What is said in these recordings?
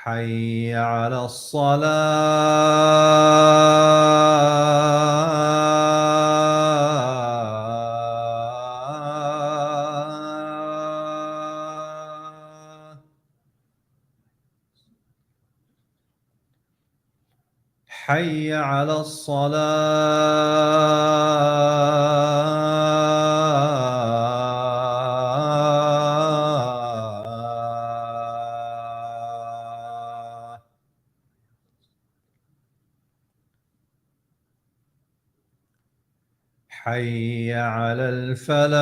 حي على الصلاة. حي على الصلاة. حي على الفلاح.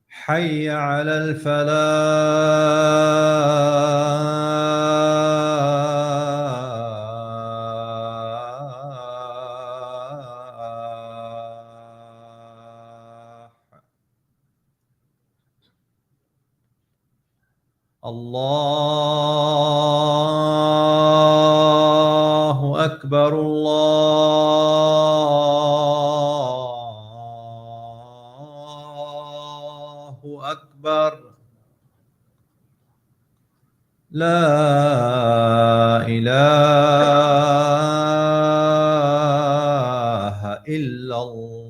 حي على الفلاح. الله أكبر، الله أكبر. لا إله إلا الله.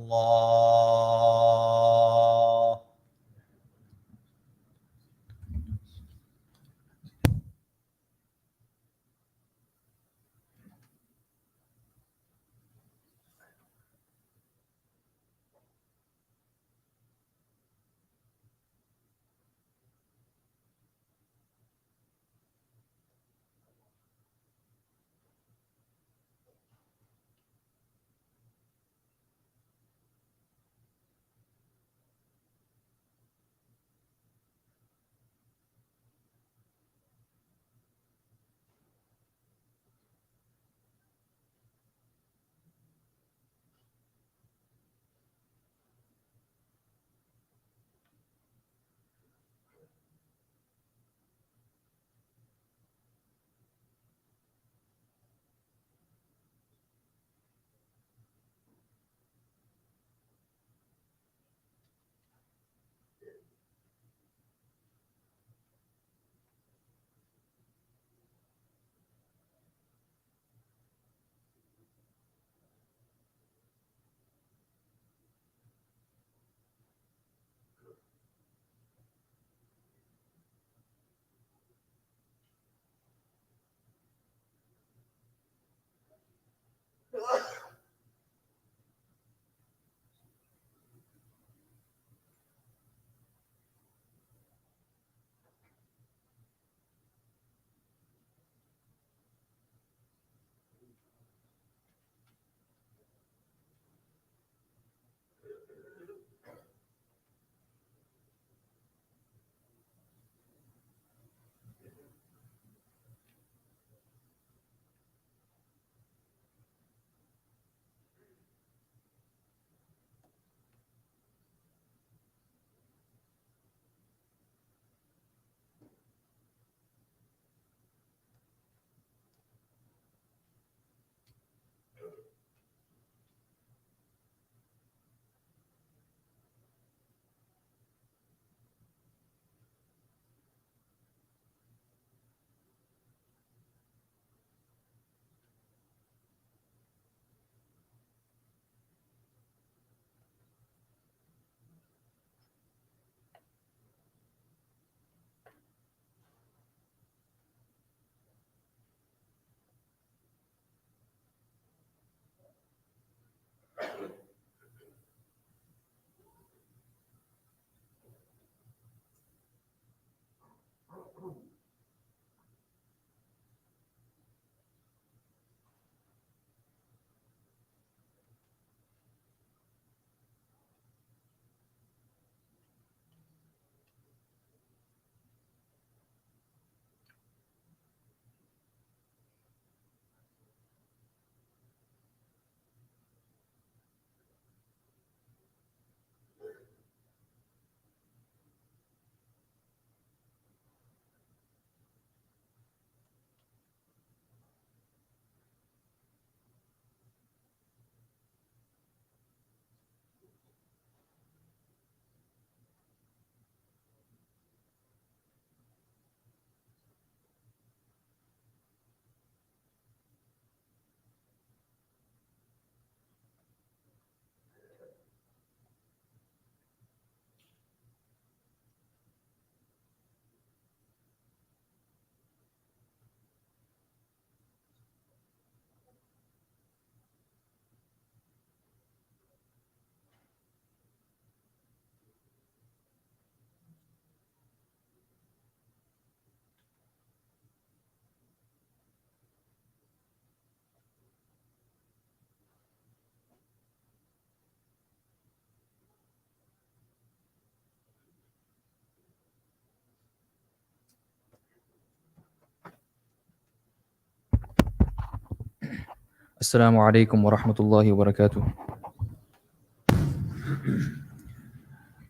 السلام عليكم ورحمة الله وبركاته.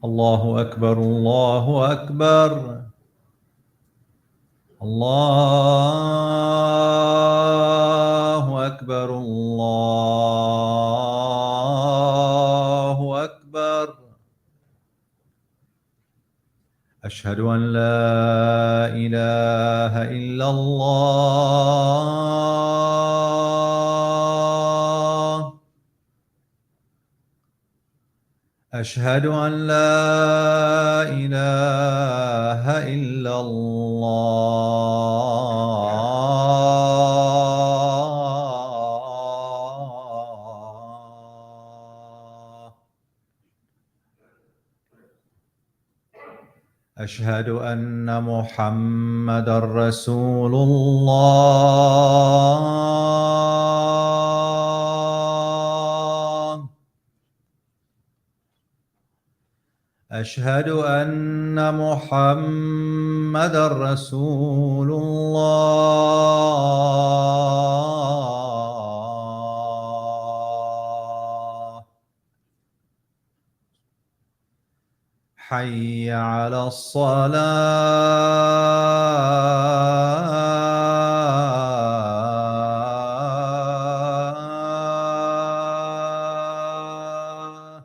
الله أكبر الله أكبر الله أكبر الله أكبر أشهد أن لا إله إلا الله أشهد أن لا إله إلا الله أشهد أن محمدًا رسول الله أشهد أن محمدًا رسول الله حي على الصلاة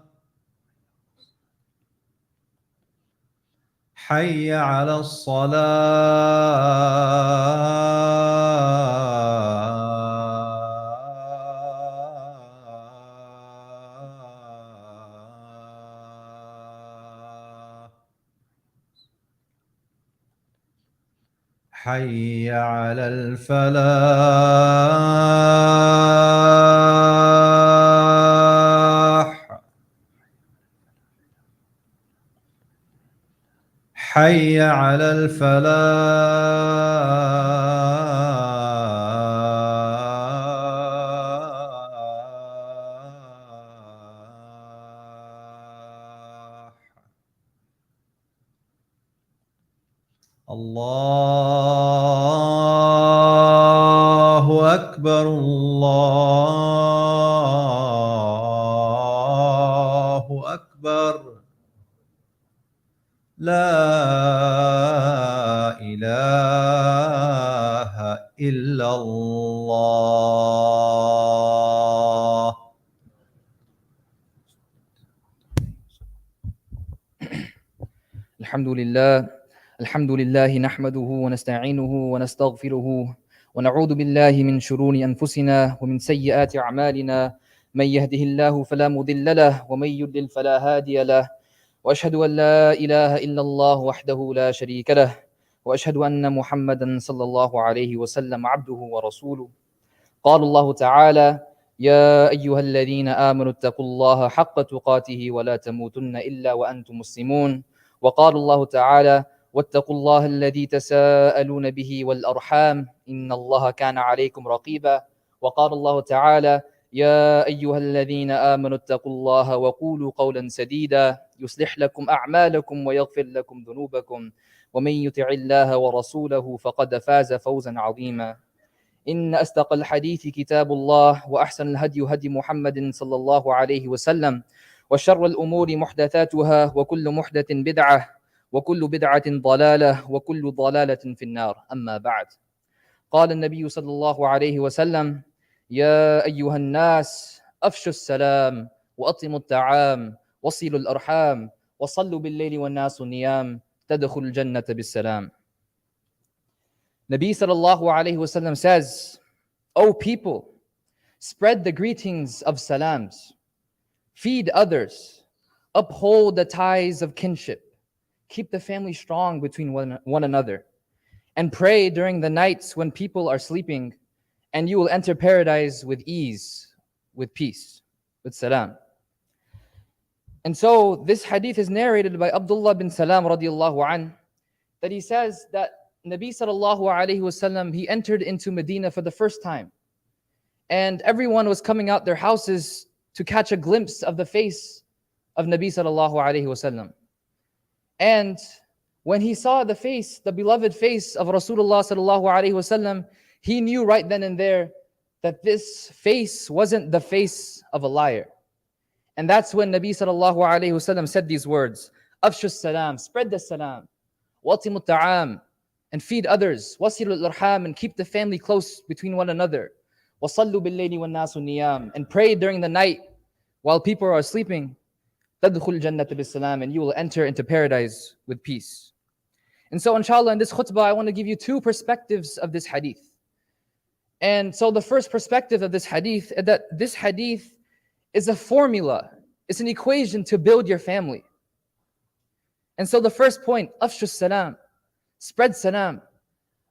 حي على الصلاة حي على الفلاح حي على الفلاح الله أكبر الله أكبر لا إله إلا الله الحمد لله نحمده ونستعينه ونستغفره ونعوذ بالله من شرور أنفسنا ومن سيئات أعمالنا. من يهده الله فلا مضل له ومن يضلل فلا هادي له، وأشهد أن لا إله إلا الله وحده لا شريك له، وأشهد أن محمدا صلى الله عليه وسلم عبده ورسوله. قال الله تعالى: يا أيها الذين آمنوا اتقوا الله حق تقاته ولا تموتن إلا وأنتم مسلمون. وقال الله تعالى: واتقوا الله الذي تساءلون به والأرحام إن الله كان عليكم رقيبا. وقال الله تعالى: يا أيها الذين آمنوا اتقوا الله وقولوا قولا سديدا يصلح لكم أعمالكم ويغفر لكم ذنوبكم، ومن يطع الله ورسوله فقد فاز فوزا عظيما. إن أصدق الحديث كتاب الله، وأحسن الهدي هدي محمد صلى الله عليه وسلم، وشر الأمور محدثاتها، وكل محدث بدعة، وكل بدعة ضلالة، وكل ضلالة في النار. أما بعد، قال النبي صلى الله عليه وسلم: يا أيها الناس أفشوا السلام وأطعموا الطعام وصلوا الأرحام وصلوا بالليل والناس نيام تدخل الجنة بالسلام. Nabi sallallahu alayhi wasallam says, O people, spread the greetings of salams, feed others, uphold the ties of kinship, keep the family strong between one another, and pray during the nights when people are sleeping, and you will enter paradise with ease, with peace, with salam. And so this hadith is narrated by Abdullah bin Salam radiallahu anh, that he says that Nabi sallallahu alayhi wasallam, he entered into Medina for the first time, and everyone was coming out their houses to catch a glimpse of the face of Nabi sallallahu alayhi wasallam. And when he saw the face, the beloved face of Rasulullah sallallahu alayhi wasallam, he knew right then and there that this face wasn't the face of a liar. And that's when Nabi sallallahu alayhi wasallam said these words, Afshu salam, spread the salam, watimu ta'am, and feed others, wasilu al-arham, and keep the family close between one another, wasallu bil-layli wan-nasu niyam, and pray during the night while people are sleeping, tadkhul jannata bis-salam, and you will enter into paradise with peace. And so inshallah in this khutbah I want to give you two perspectives of this hadith. And so the first perspective of this hadith is that this hadith is a formula, it's an equation to build your family. And so the first point, afshu salam, spread salam.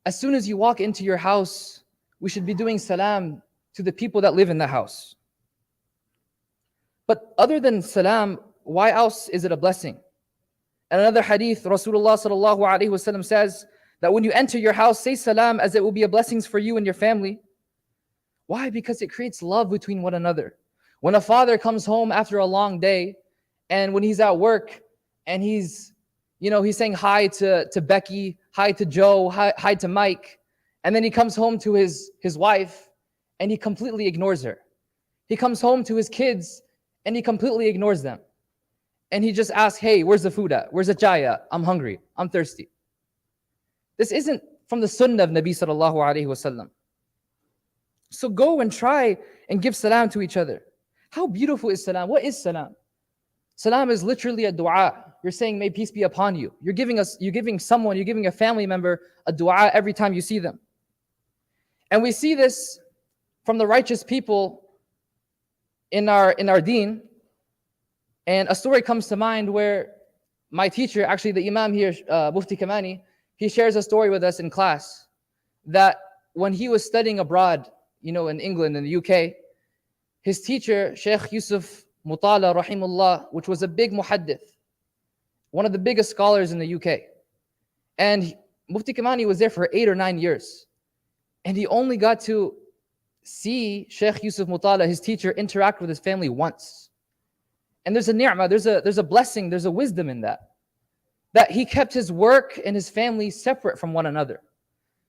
As soon as you walk into your house, we should be doing salam to the people that live in the house. But other than salam, why else is it a blessing? And another hadith, Rasulullah sallallahu alaihi wasallam says that when you enter your house, say salam as it will be a blessing for you and your family. Why? Because it creates love between one another. When a father comes home after a long day, and when he's at work, and he's saying hi to Becky, hi to Joe, hi to Mike, and then he comes home to his wife, and he completely ignores her. He comes home to his kids, and he completely ignores them. And he just asks, hey, where's the food at? Where's the chai at? I'm hungry, I'm thirsty. This isn't from the sunnah of Nabi sallallahu alaihi wasallam. So go and try and give salam to each other. How beautiful is salam? What is salam? Salam is literally a dua. You're saying, may peace be upon you. You're giving a family member a dua every time you see them. And we see this from the righteous people in our deen. And a story comes to mind where my teacher, actually the Imam here, Mufti Kamani, he shares a story with us in class that when he was studying abroad, in England, in the UK, his teacher, Sheikh Yusuf Mutala rahimullah, which was a big muhaddith, one of the biggest scholars in the UK. And Mufti Kamani was there for 8 or 9 years. And he only got to see Sheikh Yusuf Mutala, his teacher, interact with his family once. And there's a ni'mah, there's a blessing, there's a wisdom in that. That he kept his work and his family separate from one another.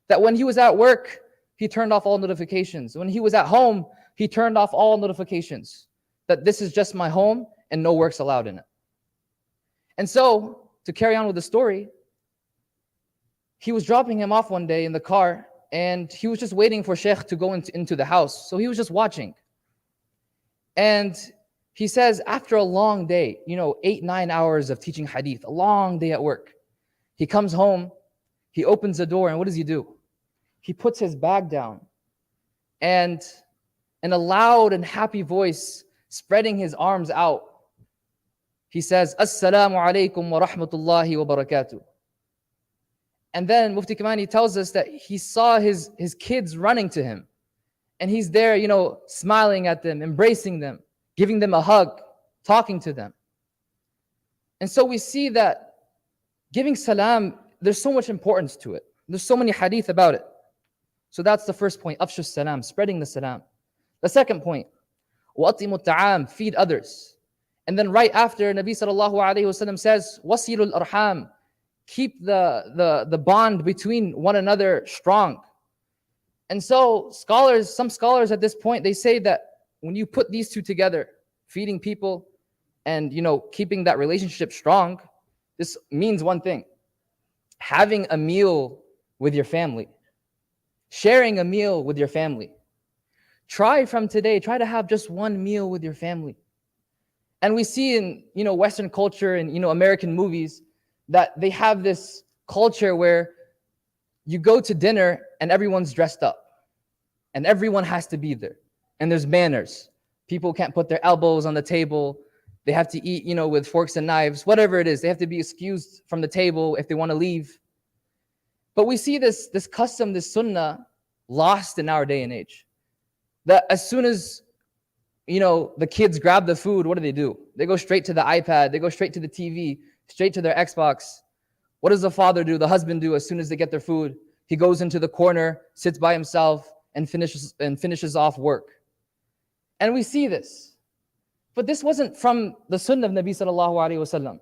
That when he was at work, he turned off all notifications. When he was at home, he turned off all notifications. That this is just my home and no work's allowed in it. And so, to carry on with the story, he was dropping him off one day in the car, and he was just waiting for Sheikh to go into the house. So he was just watching. And he says, after a long day, 8-9 hours of teaching hadith, a long day at work, he comes home, he opens the door, and what does he do? He puts his bag down, and in a loud and happy voice, spreading his arms out, he says, Assalamu alaikum wa rahmatullahi wa barakatuh. And then Mufti Kamani tells us that he saw his kids running to him, and he's there, smiling at them, embracing them, giving them a hug, talking to them. And so we see that giving salam, there's so much importance to it. There's so many hadith about it. So that's the first point, afshu salam, spreading the salam. The second point, watimu ta'am, feed others. And then right after, Nabi sallallahu alayhi wasallam says, wasilul arham, keep the bond between one another strong. And so some scholars at this point, they say that when you put these two together, feeding people and keeping that relationship strong, this means one thing: having a meal with your family, sharing a meal with your family. Try to have just one meal with your family. And we see in Western culture and American movies that they have this culture where you go to dinner and everyone's dressed up and everyone has to be there, and there's manners. People can't put their elbows on the table. They have to eat with forks and knives, whatever it is. They have to be excused from the table if they want to leave. But we see this custom, this sunnah, lost in our day and age. That as soon as the kids grab the food, what do? They go straight to the iPad, they go straight to the TV, straight to their Xbox. What does the father do, the husband do as soon as they get their food? He goes into the corner, sits by himself, and finishes off work. And we see this. But this wasn't from the sunnah of Nabi sallallahu alaihi wasallam.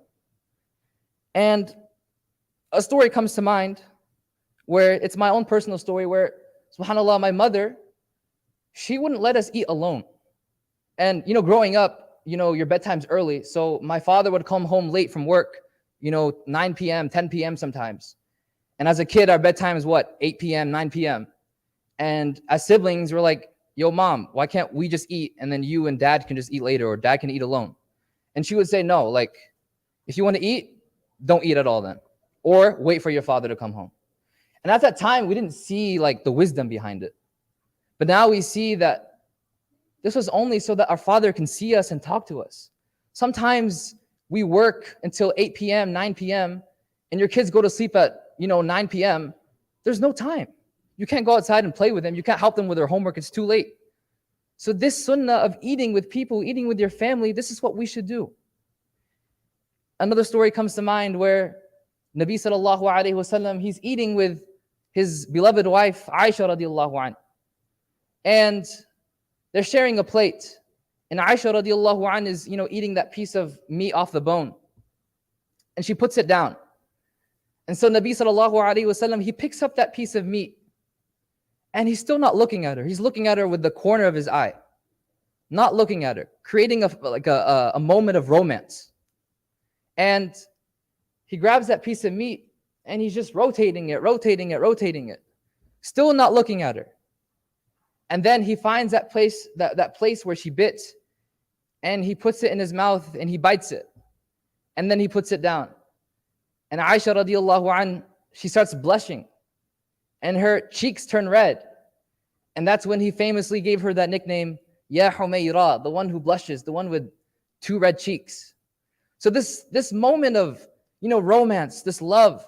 And a story comes to mind where it's my own personal story where, subhanAllah, my mother, she wouldn't let us eat alone. And, growing up, your bedtime's early. So my father would come home late from work, 9 p.m., 10 p.m. sometimes. And as a kid, our bedtime is what? 8 p.m., 9 p.m. And as siblings, we're like, yo, mom, why can't we just eat? And then you and dad can just eat later, or dad can eat alone. And she would say, no, like, if you want to eat, don't eat at all then. Or wait for your father to come home. And at that time, we didn't see like the wisdom behind it. But now we see that this was only so that our father can see us and talk to us. Sometimes we work until 8 p.m., 9 p.m., and your kids go to sleep at, 9 p.m. There's no time. You can't go outside and play with them. You can't help them with their homework. It's too late. So this sunnah of eating with people, eating with your family, this is what we should do. Another story comes to mind where Nabi sallallahu alayhi wasallam, he's eating with his beloved wife, Aisha radiallahu anha. And they're sharing a plate. And Aisha radiallahu anha is, eating that piece of meat off the bone. And she puts it down. And so Nabi sallallahu alayhi wasallam, he picks up that piece of meat. And he's still not looking at her. He's looking at her with the corner of his eye. Not looking at her. Creating a moment of romance. And he grabs that piece of meat and he's just rotating it. Still not looking at her. And then he finds that place where she bit, and he puts it in his mouth and he bites it. And then he puts it down. And Aisha radiallahu anha, she starts blushing. And her cheeks turn red. And that's when he famously gave her that nickname, Ya Humayra, the one who blushes, the one with two red cheeks. So this moment of, romance, this love,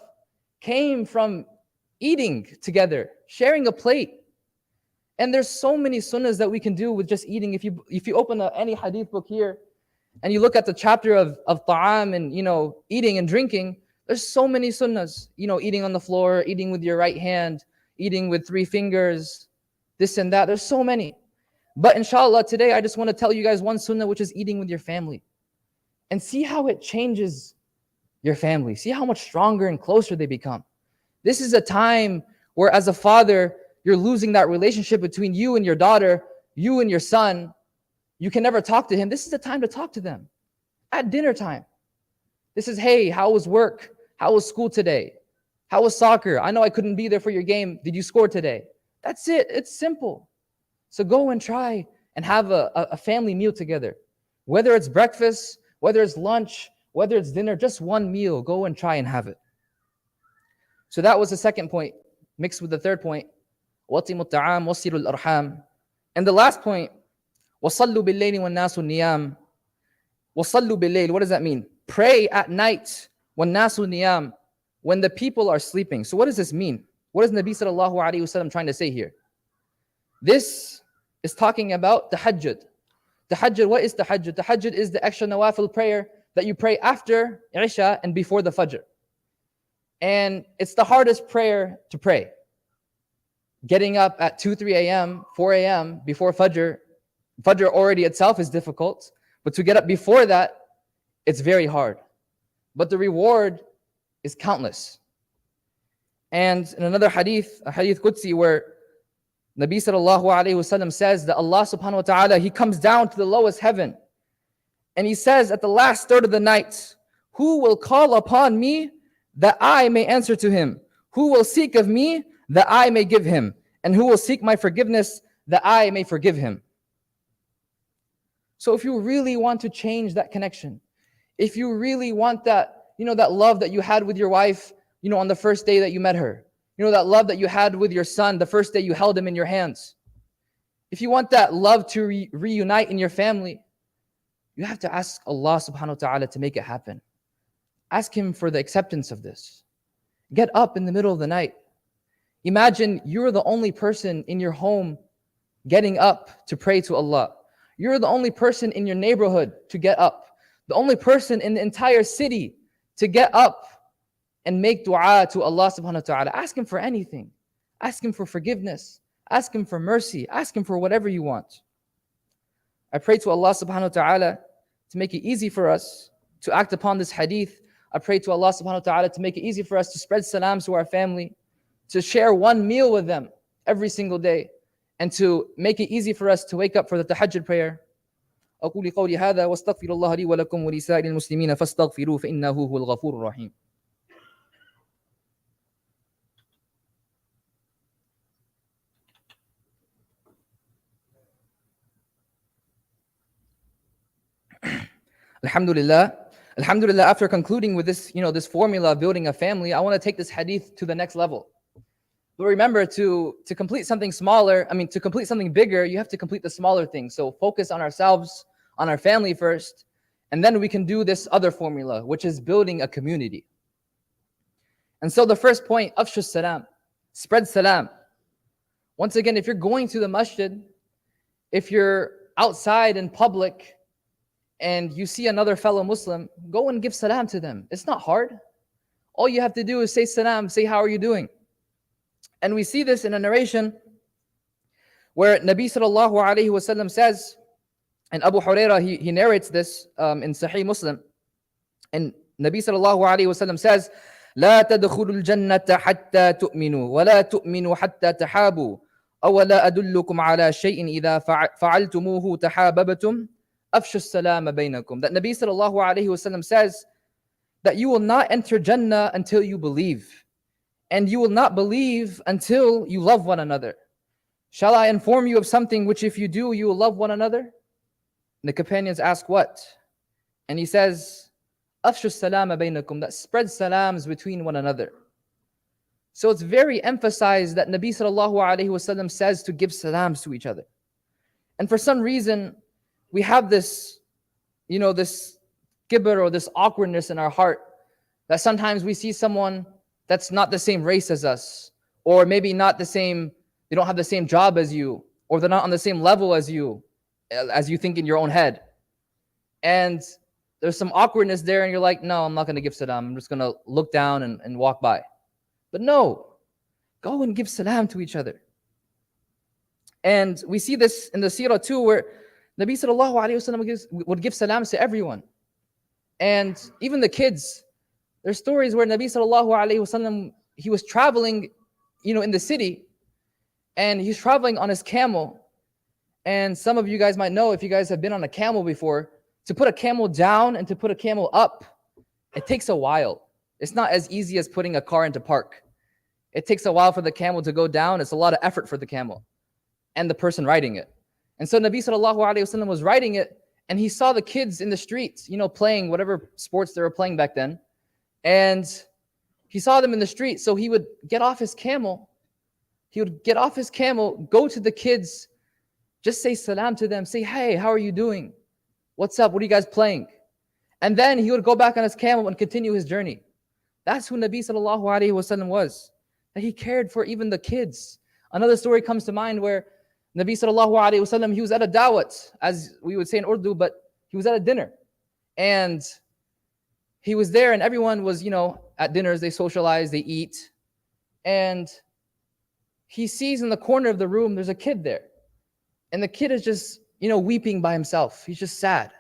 came from eating together, sharing a plate. And there's so many sunnahs that we can do with just eating. If you open any hadith book here, and you look at the chapter of ta'am and, eating and drinking, there's so many sunnahs. Eating on the floor, eating with your right hand, eating with 3 fingers, this and that. There's so many. But inshallah, today I just want to tell you guys one sunnah, which is eating with your family. And see how it changes your family. See how much stronger and closer they become. This is a time where, as a father, you're losing that relationship between you and your daughter, you and your son. You can never talk to him. This is the time to talk to them at dinner time. This is, hey, how was work? How was school today? How was soccer? I know I couldn't be there for your game. Did you score today? That's it. It's simple. So go and try and have a family meal together. Whether it's breakfast, whether it's lunch, whether it's dinner, just one meal, go and try and have it. So that was the second point, mixed with the third point. وَطِمُ الطَّعَامِ وَصِلُ الْأَرْحَامِ. And the last point, وَصَلُّوا بِاللَّيْلِ وَالنَّاسُ النِّيَامِ. وَصَلُّوا بِاللَّيْلِ. What does that mean? Pray at night, وَالنَّاسُ النِّيَامِ, when the people are sleeping. So what does this mean? What is Nabi sallallahu alayhi wasallam trying to say here? This is talking about tahajjud. Tahajjud, what is tahajjud? Tahajjud is the extra nawafil prayer that you pray after Isha and before the Fajr. And it's the hardest prayer to pray. Getting up at 2, 3 a.m., 4 a.m. before Fajr. Fajr already itself is difficult. But to get up before that, it's very hard. But the reward is countless. And in another hadith, a hadith Qudsi, where Nabi sallallahu alayhi wasallam says that Allah subhanahu wa ta'ala, He comes down to the lowest heaven. And He says at the last third of the night, who will call upon me that I may answer to him? Who will seek of me that I may give him? And who will seek my forgiveness that I may forgive him? So if you really want to change that connection, if you really want that, that love that you had with your wife, on the first day that you met her, that love that you had with your son the first day you held him in your hands. If you want that love to reunite in your family, you have to ask Allah subhanahu wa ta'ala to make it happen. Ask Him for the acceptance of this. Get up in the middle of the night. Imagine you're the only person in your home getting up to pray to Allah. You're the only person in your neighborhood to get up. The only person in the entire city to get up and make dua to Allah subhanahu wa ta'ala. Ask Him for anything. Ask Him for forgiveness. Ask Him for mercy. Ask Him for whatever you want. I pray to Allah subhanahu wa ta'ala to make it easy for us to act upon this hadith. I pray to Allah subhanahu wa ta'ala to make it easy for us to spread salams to our family, to share one meal with them every single day. and to make it easy for us to wake up for the tahajjud prayer. أقول قولي هذا واستغفر الله لي ولكم ولسائر المسلمين فاستغفروه فإنه هو الغفور الرحيم. Alhamdulillah. Alhamdulillah, after concluding with this, this formula of building a family, I want to take this hadith to the next level. But remember, to complete something smaller, to complete something bigger, you have to complete the smaller things. So focus on ourselves, on our family first, and then we can do this other formula, which is building a community. And so the first point, afshu salam, spread salam. Once again, if you're going to the masjid, if you're outside in public, and you see another fellow Muslim, go and give salam to them. It's not hard. All you have to do is say salam, say how are you doing? And we see this in a narration where Nabi sallallahu alayhi wasallam says, and Abu Hurairah, he narrates this in Sahih Muslim, and Nabi sallallahu alayhi wasallam says, لا تدخلوا الجنة حتى تؤمنوا ولا تؤمنوا حتى تحابوا أولا أدلكم على شيء إذا فعلتموه تحاببتم أفشوا السلام بينكم. That Nabi sallallahu alayhi wasallam says that you will not enter Jannah until you believe, and you will not believe until you love one another. Shall I inform you of something which if you do, you will love one another? And the companions ask what? And he says, أفشوا السلام بينكم, that spread salams between one another. So it's very emphasized that Nabi sallallahu alayhi wasallam says to give salams to each other. And for some reason, we have this, this kibr or this awkwardness in our heart that sometimes we see someone that's not the same race as us, or maybe not the same, they don't have the same job as you, or they're not on the same level as you think in your own head. And there's some awkwardness there, and you're like, no, I'm not going to give salam. I'm just going to look down and walk by. But no, go and give salam to each other. And we see this in the seerah too, where Nabi sallallahu alayhi wasallam would give salams to everyone. And even the kids, there's stories where Nabi sallallahu alayhi wasallam, he was traveling, in the city, and he's traveling on his camel. And some of you guys might know, if you guys have been on a camel before, to put a camel down and to put a camel up, it takes a while. It's not as easy as putting a car into park. It takes a while for the camel to go down. It's a lot of effort for the camel and the person riding it. And so Nabi sallallahu alayhi wasallam was riding it, and he saw the kids in the streets, playing whatever sports they were playing back then. And he saw them in the street, so he would get off his camel. He would get off his camel, go to the kids, just say salam to them, say, hey, how are you doing? What's up? What are you guys playing? And then he would go back on his camel and continue his journey. That's who Nabi sallallahu alayhi wasallam was. That he cared for even the kids. Another story comes to mind where Nabi sallallahu alayhi wasallam, he was at a dawat, as we would say in Urdu, but he was at a dinner. And he was there, and everyone was, at dinners, they socialize, they eat. And he sees in the corner of the room, there's a kid there. And the kid is just, weeping by himself. He's just sad.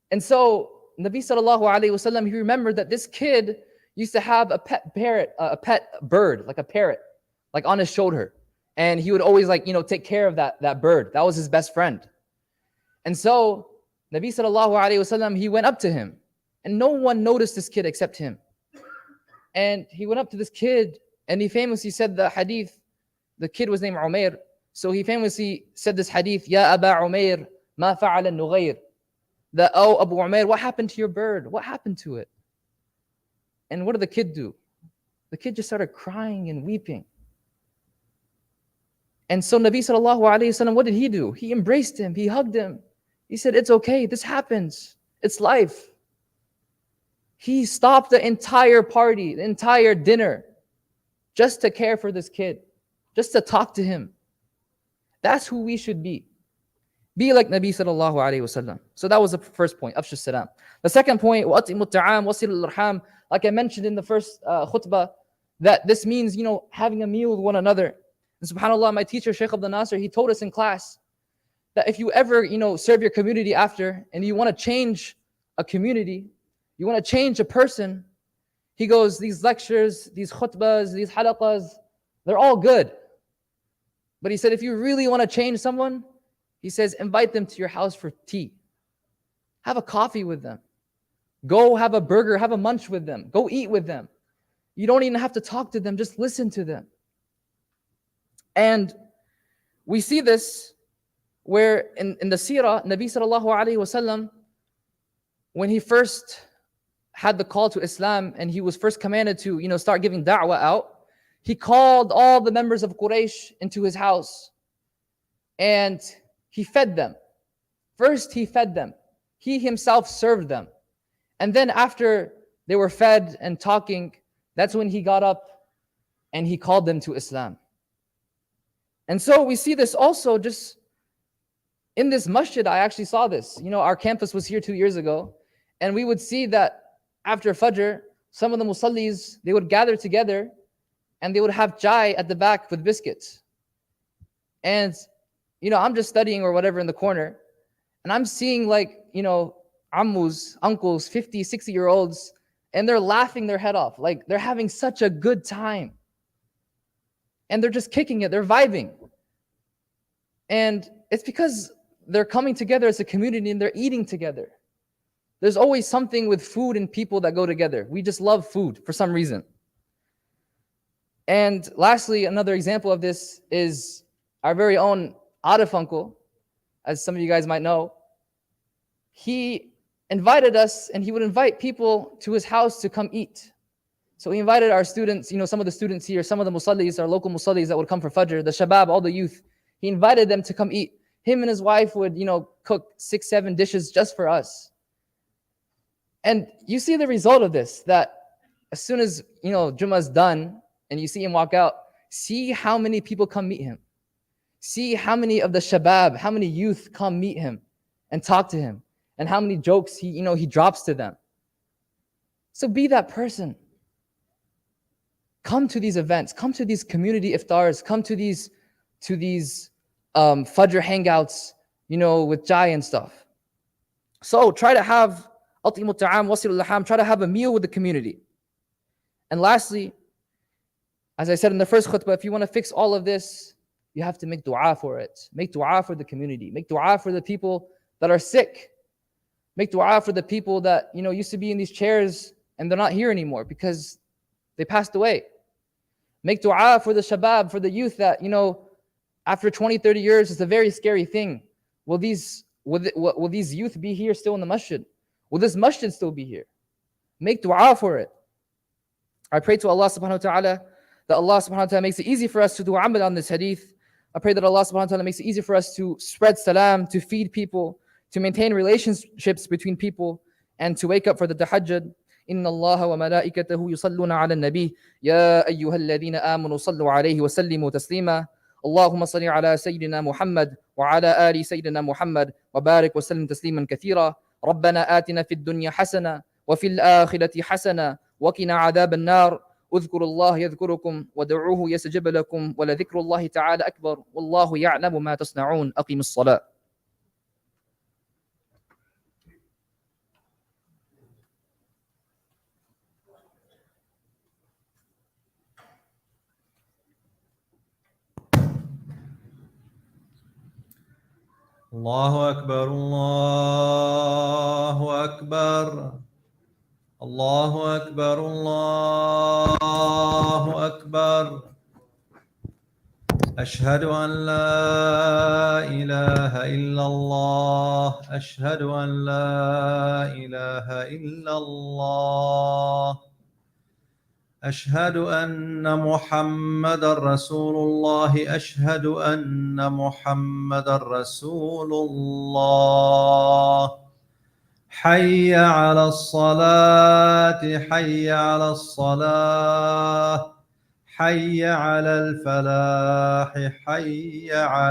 And so Nabi sallallahu alayhi wasallam, he remembered that this kid used to have a pet parrot, a pet bird, like a parrot, like on his shoulder. And he would always take care of that bird. That was his best friend. And so Nabi sallallahu alayhi wasallam, he went up to him, and no one noticed this kid except him. And he went up to this kid, and he famously said the hadith. The kid was named Umair. So he famously said this hadith, Ya Aba Umair, ma fa'ala nughayr. That, oh, Abu Umair, what happened to your bird? What happened to it? And what did the kid do? The kid just started crying and weeping. And so Nabi sallallahu alayhi wasallam, what did he do? He embraced him. He hugged him. He said, it's okay. This happens. It's life. He stopped the entire party, the entire dinner, just to care for this kid, just to talk to him. That's who we should be. Be like Nabi sallallahu alayhi wasallam. So that was the first point, afshu salam. The second point, وَأَطْعِمُوا الطَّعَامَ وَصِلُوا الْأَرْحَامَ. Like I mentioned in the first khutbah, that this means, having a meal with one another. And subhanAllah, my teacher, Shaykh Abdul Nasir, he told us in class that if you ever, serve your community after, and you want to change a community, you want to change a person, he goes, these lectures, these khutbahs, these halaqas, they're all good. But he said, if you really want to change someone, he says, invite them to your house for tea. Have a coffee with them. Go have a burger, have a munch with them. Go eat with them. You don't even have to talk to them, just listen to them. And we see this where in the seerah, Nabi sallallahu alayhi wasallam, when he first had the call to Islam and he was first commanded to, start giving da'wah out, he called all the members of Quraysh into his house and he fed them. First, he fed them. He himself served them. And then after they were fed and talking, that's when he got up and he called them to Islam. And so we see this also just in this masjid. I actually saw this. Our campus was here 2 years ago, and we would see that after Fajr, some of the musallis, they would gather together and they would have chai at the back with biscuits. And, I'm just studying or whatever in the corner, and I'm seeing ammus, uncles, 50, 60-year-olds, and they're laughing their head off. Like they're having such a good time. And they're just kicking it, they're vibing. And it's because they're coming together as a community and they're eating together. There's always something with food and people that go together. We just love food for some reason. And lastly, another example of this is our very own Arif uncle, as some of you guys might know. He invited us and he would invite people to his house to come eat. So he invited our students, some of the students here, some of the musallis, our local musallis that would come for Fajr, the shabab, all the youth. He invited them to come eat. Him and his wife would, cook 6, 7 dishes just for us. And you see the result of this, that as soon as, Jum'ah is done and you see him walk out, see how many people come meet him. See how many of the shabab, how many youth come meet him and talk to him, and how many jokes he drops to them. So be that person. Come to these events, come to these community iftars, come to these Fajr hangouts, with chai and stuff. So try to have Atimut ta'am wasilul laham, try to have a meal with the community. And lastly, as I said in the first khutbah, if you want to fix all of this, you have to make dua for it. Make dua for the community. Make dua for the people that are sick. Make dua for the people that, used to be in these chairs and they're not here anymore because they passed away. Make dua for the shabab, for the youth that, after 20, 30 years, it's a very scary thing. Will these youth be here still in the masjid? Will this masjid still be here? Make dua for it. I pray to Allah subhanahu wa ta'ala that Allah subhanahu wa ta'ala makes it easy for us to do amal on this hadith. I pray that Allah subhanahu wa ta'ala makes it easy for us to spread salam, to feed people, to maintain relationships between people, and to wake up for the tahajjud. إن الله وملائكته يصلون على النبي يا أيها الذين آمنوا صلوا عليه وسلموا تسليما اللهم صل على سيدنا محمد وعلى آل سيدنا محمد وبارك وسلم تسليما كثيرا ربنا آتنا في الدنيا حسنة وفي الآخرة حسنة وقنا عذاب النار اذكروا الله يذكركم ودعوه يستجب لكم ولذكر الله تعالى أكبر والله يعلم ما تصنعون أقيم الصلاة. الله أكبر الله أكبر الله أكبر الله أكبر أشهد أن لا إله إلا الله أشهد أن لا إله إلا الله أشهد أن محمدًا رسول الله أشهد أن محمدًا رسول الله حي على الصلاة حي على الصلاة حي على الفلاح حي على